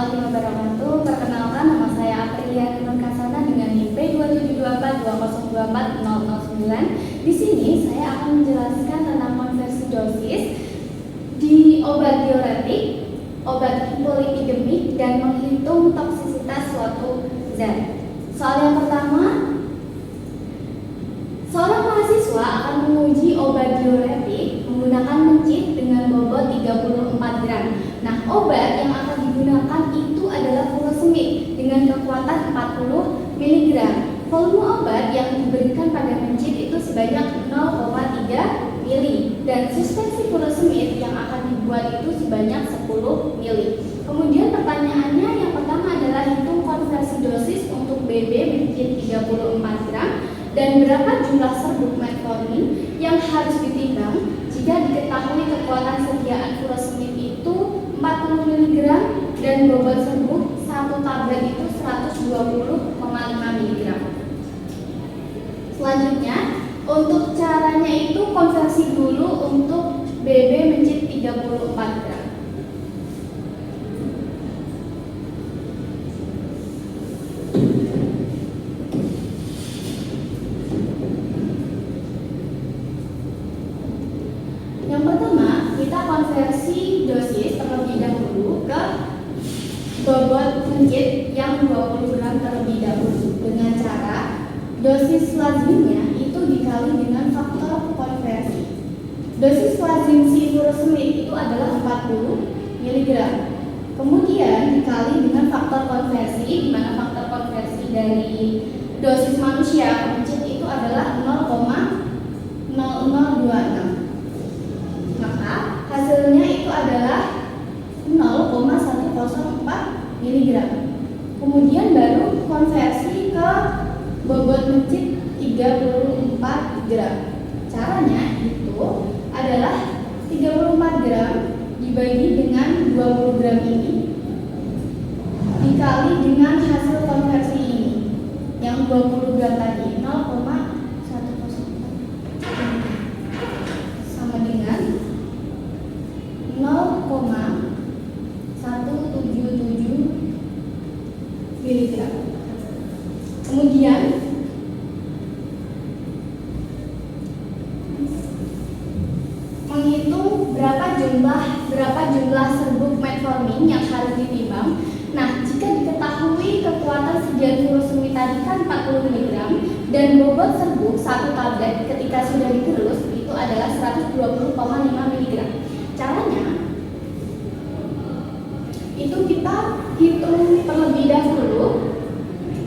warahmatullahi wabarakatuh. Perkenalkan, nama saya Aprilia Nurkasana dengan NIM P272420240009. Di sini saya akan menjelaskan tentang konversi dosis di obat diuretik, obat hipolipidemik, dan menghitung toksisitas suatu zat. Soal yang pertama, seorang mahasiswa akan menguji obat diuretik menggunakan mencit dengan bobot 34 gram. Nah, obat yang akan digunakan itu adalah furosemid dengan kekuatan 40 mg. Volume obat yang diberikan pada mencit itu sebanyak 0,3 ml dan suspensi furosemid yang akan dibuat itu sebanyak 10 ml. Kemudian pertanyaannya yang pertama adalah hitung konversi dosis untuk BB mencit 34 gram dan berapa jumlah serbuk metformin yang harus ditimbang jika diketahui kekuatan sediaan furosemid itu 40 mg dan bobot serbuk satu tablet itu 120,5 mg. Selanjutnya, untuk caranya itu konversi dulu untuk BB mencit 34 gram. Yang pertama, kita konversi dosis terlebih dahulu ke bobot mencit yang 20 gram terlebih dahulu dengan cara dosis lazimnya itu dikali dengan faktor konversi. Dosis lazim si furosemid itu adalah 40 mg. Kemudian dikali dengan faktor konversi, di mana faktor konversi dari dosis manusia ke mencit itu adalah 0,0026. Maka hasilnya itu adalah 0,104 mg. Kemudian baru konversi ke bobot mencit 34 gram. Caranya itu adalah 34 gram dibagi dengan 20 gram ini dikali dengan hasil konversi ini yang 20 gram tadi 0,104 sama dengan 0,177 mg. Kemudian menghitung berapa jumlah serbuk metformin yang harus ditimbang. Nah, jika diketahui kekuatan sediaan furosemid tadi kan 40 mg dan bobot serbuk satu tablet ketika sudah digerus itu adalah 120,5 mg. Caranya itu kita hitung terlebih dahulu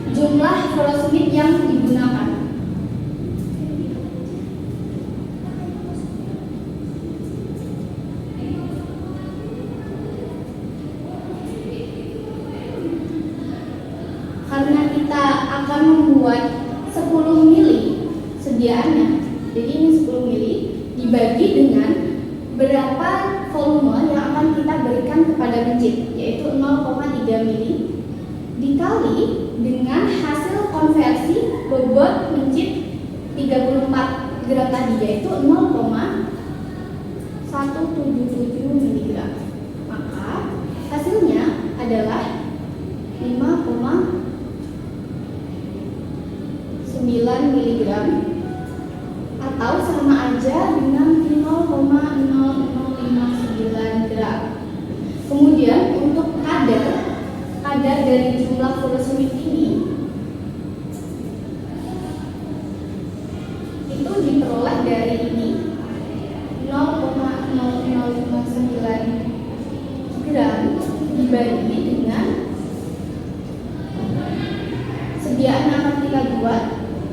jumlah furosemid yang digunakan. Karena kita akan membuat 10 ml sediaannya, jadi ini 10 ml dibagi dengan berapa volume yang akan kita berikan kepada mencit, yaitu 0,3 ml dikali dengan hasil konversi bobot mencit 34 gram tadi, yaitu 0,177 mg. Maka hasilnya adalah 5,9 mg atau sama aja dengan 0,0059 gram. Kemudian untuk kadar dari jumlah furosemid ini itu diperoleh dari ini 0,0059 gram dibagi dengan sediaan yang akan kita buat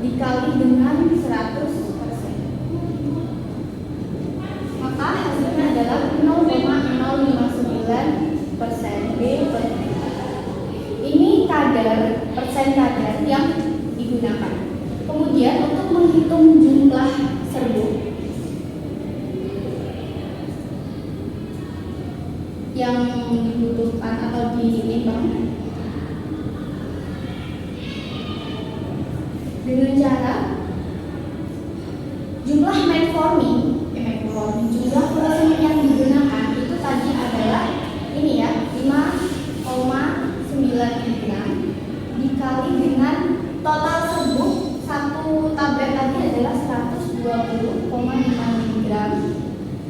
dikali dengan 100%. Maka hasilnya adalah 0,059% B/. Ini persen kadar yang digunakan. Kemudian untuk menghitung jumlah serbuk yang dibutuhkan atau ditimbang dengan cara jumlah metformin, jumlah furosemid yang digunakan itu tadi adalah ini ya 5,0 mg dikali dengan total serbuk satu tablet tadi adalah 120,5 mg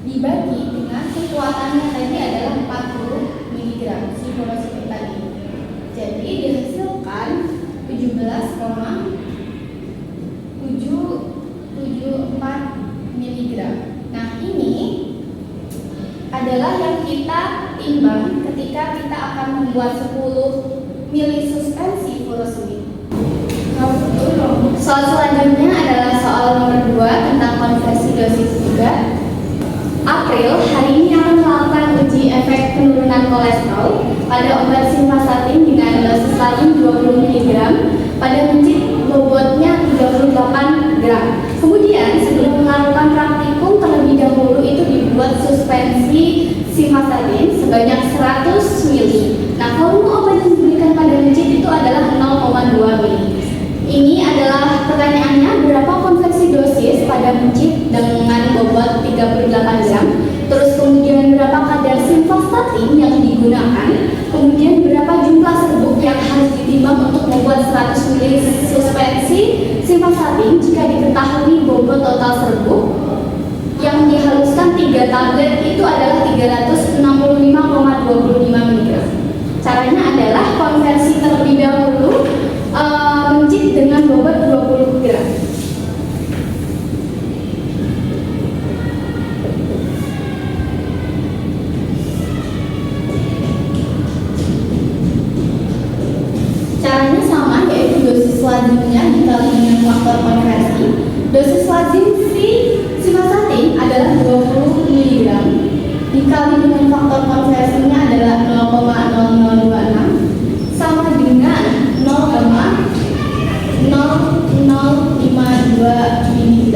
dibagi dengan kekuatannya tadi adalah 40 mg si furosemid tadi. Jadi dihasilkan 17,774 mg. Nah, ini adalah yang kita timbang ketika kita akan membuat 10 mili suspensi furosemid. Soal selanjutnya adalah soal nomor 2 tentang konversi dosis juga. April hari ini akan melakukan uji efek penurunan kolesterol pada obat simvastatin dengan dosis lazim 20 mg pada mencit bobotnya 38 gram. Kemudian sebelum melakukan praktikum terlebih dahulu itu dibuat suspensi simvastatin sebanyak 100 ml. Nah, volume obat yang diberikan pada mencit itu adalah 0,2 ml. Ini adalah pertanyaannya, berapa konversi dosis pada mencit dengan bobot 38 gram, terus kemudian berapa kadar simvastatin yang digunakan, kemudian berapa jumlah serbuk yang harus ditimbang untuk membuat 100 ml suspensi simvastatin jika diketahui bobot total serbuk yang dihaluskan 3 tablet itu adalah 365,25 mg. Caranya adalah konversi terlebih dahulu mencit dengan bobot 20 gram. Caranya sama, yaitu dosis lazimnya dikali dengan faktor konversi. Dosis lazim simvastatin adalah 20 mg dikali dengan faktor konversinya adalah 0,0026 sama dengan 0,0052 mg.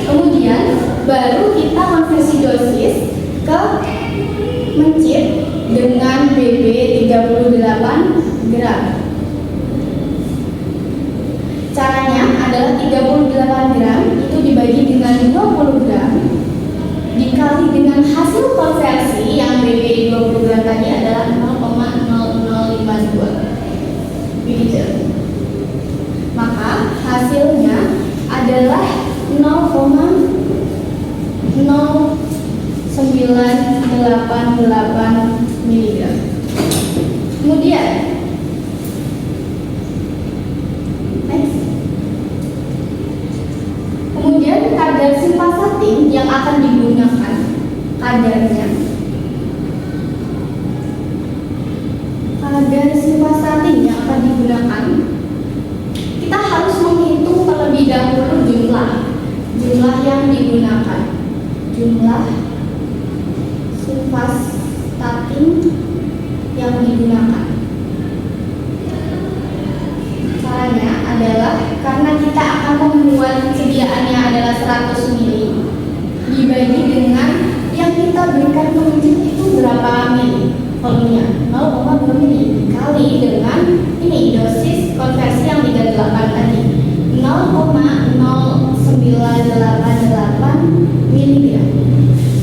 Kemudian baru kita konversi dosis ke mencit dengan BB 38 gram. Caranya adalah 38 gram itu dibagi dengan 20 gram dikali dengan hasil konversi yang BB 20 gram tadi adalah 0,0052 begitu. Maka hasilnya adalah 0,0988 mg. Kemudian kadar simvastatin yang akan digunakan kadar simvastatin yang akan digunakan kita harus menghitung terlebih dahulu jumlah yang digunakan, jumlah simvastatin yang digunakan. Caranya adalah karena kita akan membuat sediaannya adalah 100 ml dibagi dengan yang kita berikan ke mencit itu berapa mili volumenya, 0,2 mili dikali dengan ini dosis konversi yang 38 tadi 0,0988 mg.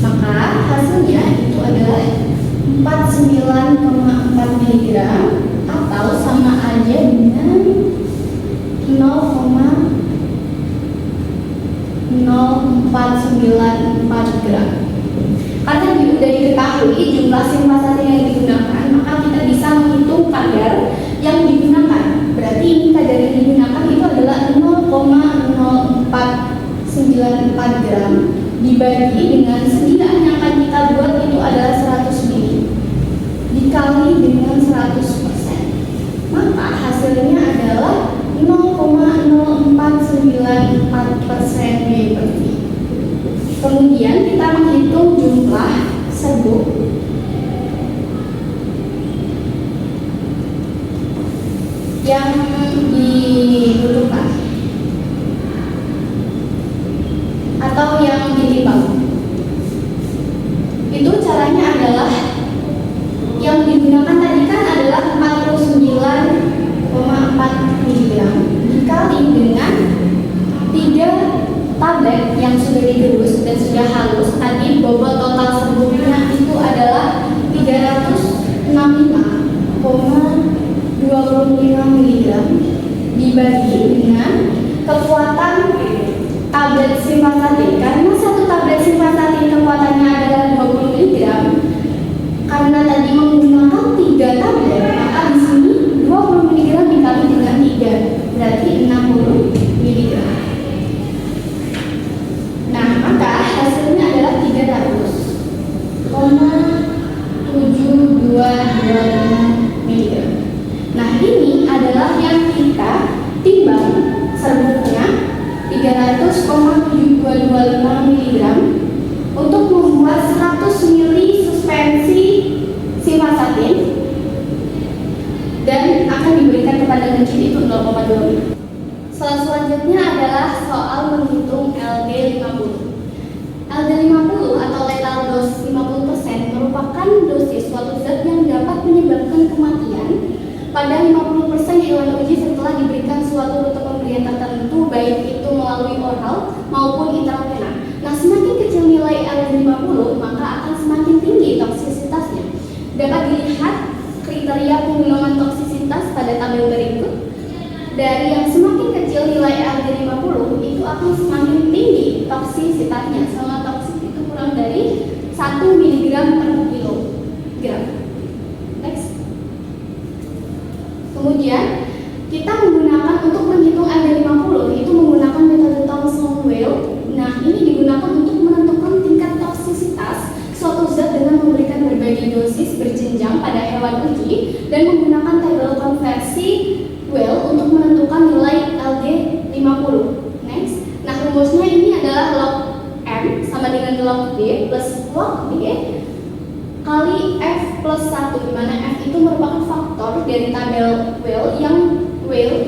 Maka hasilnya itu adalah 49,4 mg atau sama aja dengan 0,0494 gram. Karena sudah diketahui jumlah simvastatin yang digunakan, maka kita bisa menghitung kadar yang digunakan. Berarti ini kadar yang digunakan itu adalah 0,0494 gram dibagi dengan sediaan yang akan kita buat itu adalah 100 ml dikali dengan 100%. Maka hasilnya adalah 0,0494% BPV. Kemudian kita menghitung jumlah serbuk yang dibutuhkan atau yang ditimbang. Itu caranya adalah yang digunakan tadi kan adalah 49,4 mg dikali dengan 3 tablet yang sudah digerus dan sudah halus. Tadi bobot total serbuknya itu adalah 365 kekuatan tablet simvastatin. Karena satu tablet simvastatin kekuatannya adalah 20 mg, karena tadi menggunakan 3 tablet, maka di sini 20 mg dikali dengan 3, berarti 60 mg. Nah, maka hasilnya adalah 300,722 mg. Nah, ini adalah yang kita timbang serbuknya 300,7225 mg untuk membuat 100 ml suspensi simvastatin dan akan diberikan kepada mencit itu 0,2. Selanjutnya adalah soal menghitung LD50. LD50 atau lethal dose 50% merupakan dosis suatu zat yang dapat menyebabkan kematian pada 50% hewan uji setelah diberikan suatu rute pemberian tertentu, baik itu melalui oral maupun intravena. Nah, semakin kecil nilai LD50, maka akan semakin tinggi toksisitasnya. Dapat dilihat kriteria penggolongan toksisitas pada tabel berikut. Dari yang semakin kecil nilai LD50 itu akan semakin tinggi toksisitasnya. Selama toksik itu kurang dari 1 mg per kilogram. Next. Kemudian kita menggunakan untuk menghitung LD50 itu menggunakan metode Thomson-Weil. Nah, ini digunakan untuk menentukan tingkat toksisitas suatu zat dengan memberikan berbagai dosis berjenjang pada hewan uji dan menggunakan tabel konversi Weil untuk menentukan nilai LD50. Next. Nah, rumusnya ini adalah log M sama dengan log D plus log D kali F plus 1, di mana F itu merupakan faktor dari tabel Weil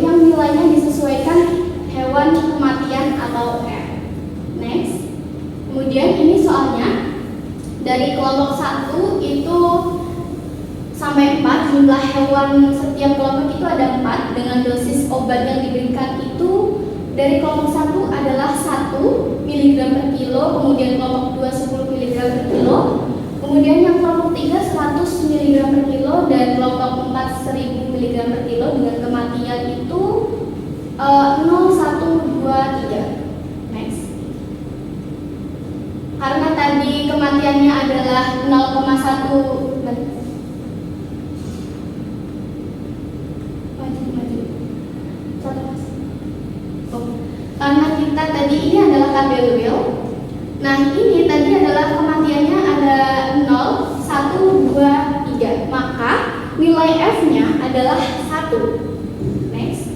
yang nilainya disesuaikan hewan kematian atau R. Next. Kemudian ini soalnya dari kelompok 1 itu sampai 4, jumlah hewan setiap kelompok itu ada 4 dengan dosis obat yang diberikan itu dari kelompok 1 adalah 1 mg per kilo, kemudian kelompok 2 10 mg per kilo, kemudian yang kelompok 3 100 mg per kilo, dan kelompok 4 1000 mg per kilo dengan kematian itu 0, 1, 2, 3. Next. Karena tadi kematiannya adalah 0,1. Karena kita tadi ini adalah tabel Weil. Nah, ini tadi adalah kematiannya ada 0, 1, 2, 3. Maka nilai F-nya adalah 1. Next.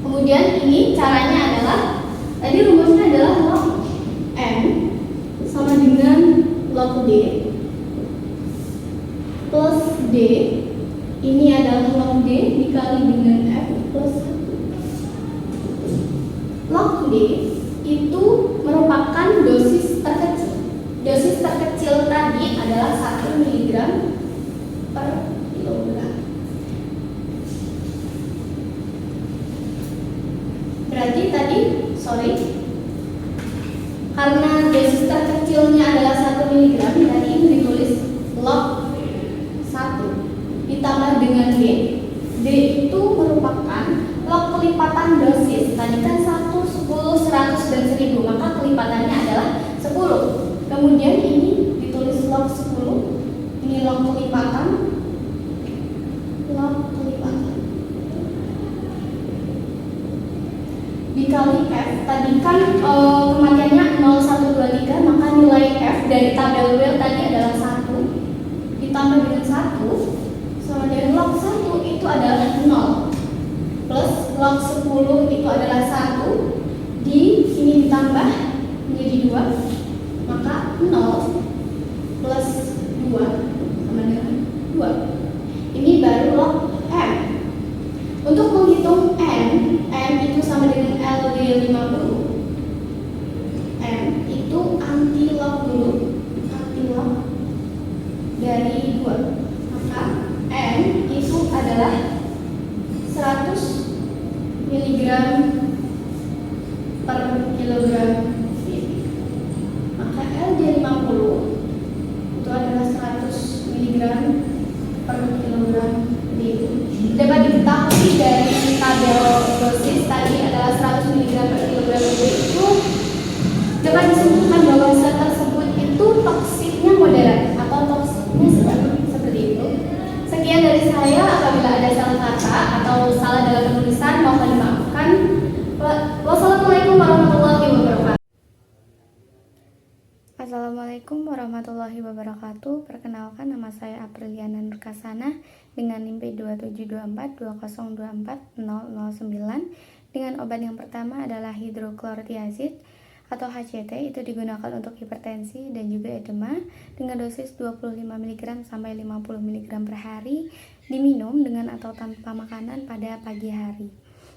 Kemudian ini caranya adalah tadi rumusnya adalah log M sama dengan log D plus D. Ini adalah log D dikali dengan F plus 1. Log D itu merupakan dosis terkecil. Dosis terkecil tadi adalah 1 mg per kilogram. Berarti tadi, karena dosis terkecilnya adalah 1 mg, tadi ini ditulis log 1 ditambah dengan D. D itu merupakan log kelipatan dosis. Tadi kan 1, 10, 100, dan 1000, maka kelipatannya adalah 10. Kemudian ini ditulis log 10. Ini log kelipatan. Dikali F. Tadi kan kematiannya 0, 1, 2, 3, maka nilai F dari tabel Weil tadi adalah 1 ditambah dengan 1 sama dengan log 1 itu adalah 0 plus log 10 itu adalah 1, di sini ditambah menjadi 2, maka 0 plus 2 sama dengan 2. Ini baru log M. Untuk menghitung M itu sama dengan LD50. M itu anti log dulu, anti log dari 2. Maka M itu adalah 100 mg Assalamualaikum warahmatullahi wabarakatuh. Perkenalkan, nama saya Apriliana Nurkasana dengan NIM P272420240009 dengan obat yang pertama adalah hidroklorotiazid atau HCT. Itu digunakan untuk hipertensi dan juga edema dengan dosis 25 mg sampai 50 mg per hari, diminum dengan atau tanpa makanan pada pagi hari.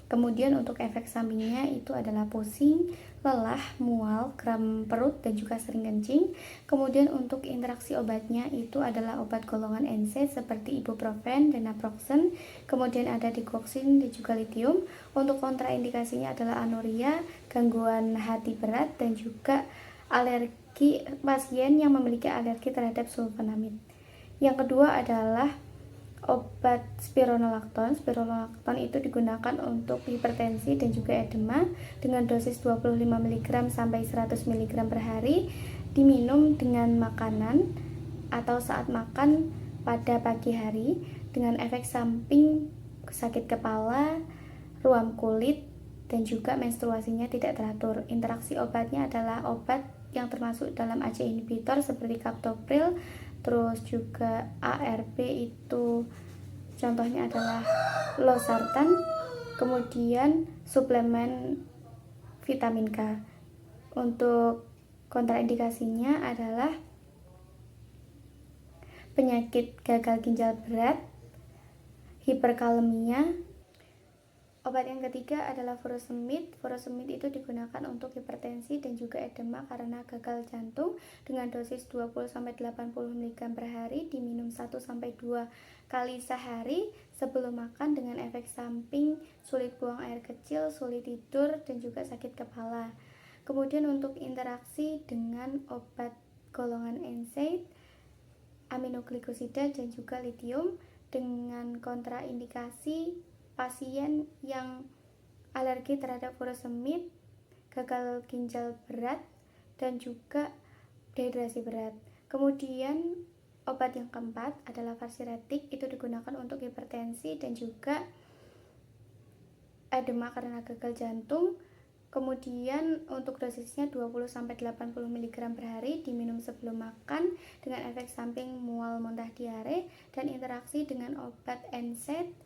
Kemudian untuk efek sampingnya itu adalah pusing, lelah, mual, kram perut, dan juga sering kencing. Kemudian untuk interaksi obatnya itu adalah obat golongan NSAID seperti ibuprofen dan naproxen. Kemudian ada digoxin dan juga lithium. Untuk kontraindikasinya adalah anuria, gangguan hati berat, dan juga alergi pasien yang memiliki alergi terhadap sulfonamid. Yang kedua adalah obat spironolakton. Spironolakton itu digunakan untuk hipertensi dan juga edema dengan dosis 25 mg sampai 100 mg per hari, diminum dengan makanan atau saat makan pada pagi hari dengan efek samping sakit kepala, ruam kulit, dan juga menstruasinya tidak teratur. Interaksi obatnya adalah obat yang termasuk dalam ACE inhibitor seperti captopril, terus juga ARB itu contohnya adalah losartan, kemudian suplemen vitamin K. Untuk kontraindikasinya adalah penyakit gagal ginjal berat, hiperkalemia. Obat yang ketiga adalah furosemid. Furosemid itu digunakan untuk hipertensi dan juga edema karena gagal jantung dengan dosis 20-80 mg per hari, diminum 1-2 kali sehari sebelum makan dengan efek samping sulit buang air kecil, sulit tidur, dan juga sakit kepala. Kemudian untuk interaksi dengan obat golongan NSAID, aminoglikosida, dan juga lithium dengan kontraindikasi pasien yang alergi terhadap furosemid, gagal ginjal berat, dan juga dehidrasi berat. Kemudian obat yang keempat adalah varsiretik. Itu digunakan untuk hipertensi dan juga edema karena gagal jantung. Kemudian untuk dosisnya 20-80 mg per hari, diminum sebelum makan dengan efek samping mual, muntah, diare, dan interaksi dengan obat NSAID,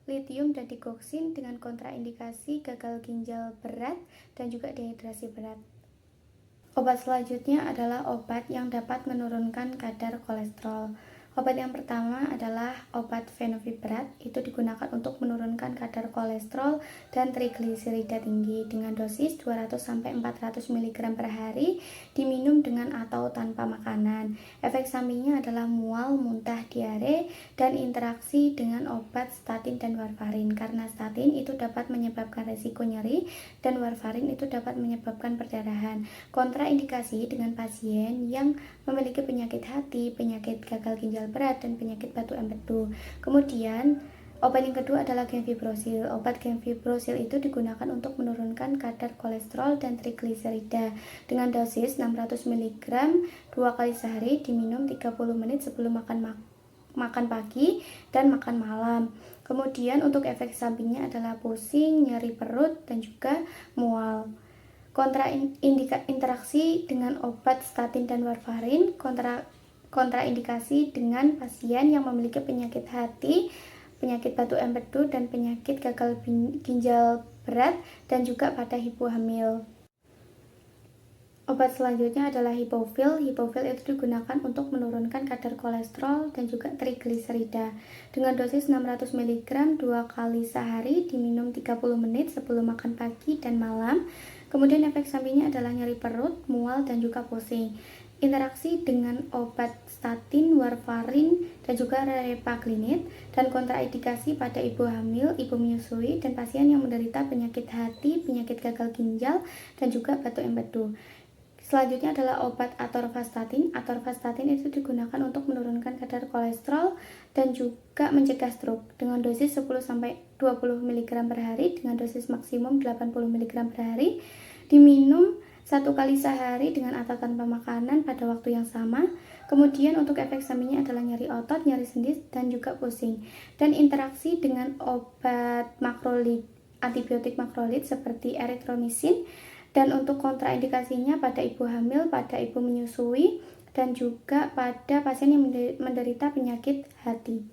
lithium, dan digoxin dengan kontraindikasi gagal ginjal berat dan juga dehidrasi berat. Obat selanjutnya adalah obat yang dapat menurunkan kadar kolesterol. Obat yang pertama adalah obat fenofibrate. Itu digunakan untuk menurunkan kadar kolesterol dan trigliserida tinggi dengan dosis 200-400 mg per hari, diminum dengan atau tanpa makanan. Efek sampingnya adalah mual, muntah, diare, dan interaksi dengan obat statin dan warfarin. Karena statin itu dapat menyebabkan resiko nyeri dan warfarin itu dapat menyebabkan perdarahan. Kontraindikasi dengan pasien yang memiliki penyakit hati, penyakit gagal ginjal berat, dan penyakit batu empedu. Kemudian obat yang kedua adalah gemfibrozil. Obat gemfibrozil itu digunakan untuk menurunkan kadar kolesterol dan trigliserida dengan dosis 600 mg 2 kali sehari, diminum 30 menit sebelum makan pagi dan makan malam. Kemudian untuk efek sampingnya adalah pusing, nyeri perut, dan juga mual. Interaksi dengan obat statin dan warfarin, kontraindikasi dengan pasien yang memiliki penyakit hati, penyakit batu empedu, dan penyakit gagal ginjal berat, dan juga pada ibu hamil. Obat selanjutnya adalah hipofil. Hipofil itu digunakan untuk menurunkan kadar kolesterol dan juga trigliserida dengan dosis 600 mg 2 kali sehari, diminum 30 menit sebelum makan pagi dan malam. Kemudian efek sampingnya adalah nyeri perut, mual, dan juga pusing. Interaksi dengan obat statin, warfarin, dan juga repaglinit, dan kontraindikasi pada ibu hamil, ibu menyusui, dan pasien yang menderita penyakit hati, penyakit gagal ginjal, dan juga batu empedu. Selanjutnya adalah obat atorvastatin. Atorvastatin itu digunakan untuk menurunkan kadar kolesterol dan juga mencegah stroke dengan dosis 10-20 mg per hari dengan dosis maksimum 80 mg per hari, diminum 1 kali sehari dengan atau tanpa makanan pada waktu yang sama. Kemudian untuk efek sampingnya adalah nyeri otot, nyeri sendi, dan juga pusing. Dan interaksi dengan obat makrolid, antibiotik makrolid seperti erythromycin Dan untuk kontraindikasinya pada ibu hamil, pada ibu menyusui, dan juga pada pasien yang menderita penyakit hati.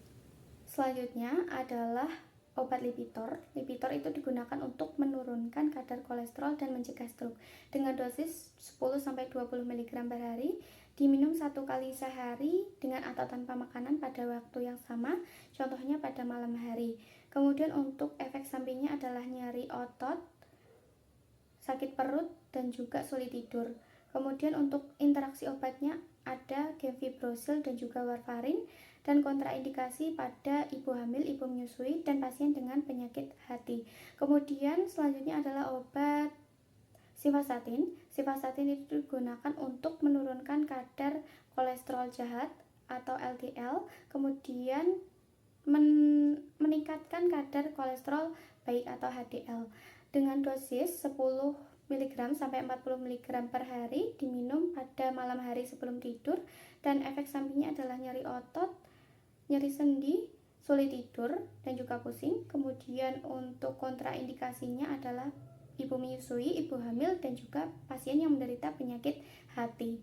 Selanjutnya adalah obat Lipitor. Lipitor itu digunakan untuk menurunkan kadar kolesterol dan mencegah stroke dengan dosis 10-20 mg per hari, diminum 1 kali sehari dengan atau tanpa makanan pada waktu yang sama, contohnya pada malam hari. Kemudian untuk efek sampingnya adalah nyeri otot, sakit perut, dan juga sulit tidur. Kemudian untuk interaksi obatnya ada gemfibrozil dan juga warfarin, dan kontraindikasi pada ibu hamil, ibu menyusui, dan pasien dengan penyakit hati. Kemudian selanjutnya adalah obat simvastatin. Simvastatin itu digunakan untuk menurunkan kadar kolesterol jahat atau LDL, kemudian meningkatkan kadar kolesterol baik atau HDL dengan dosis 10 mg sampai 40 mg per hari, diminum pada malam hari sebelum tidur, dan efek sampingnya adalah nyeri otot, nyeri sendi, sulit tidur, dan juga pusing. Kemudian untuk kontraindikasinya adalah ibu menyusui, ibu hamil, dan juga pasien yang menderita penyakit hati.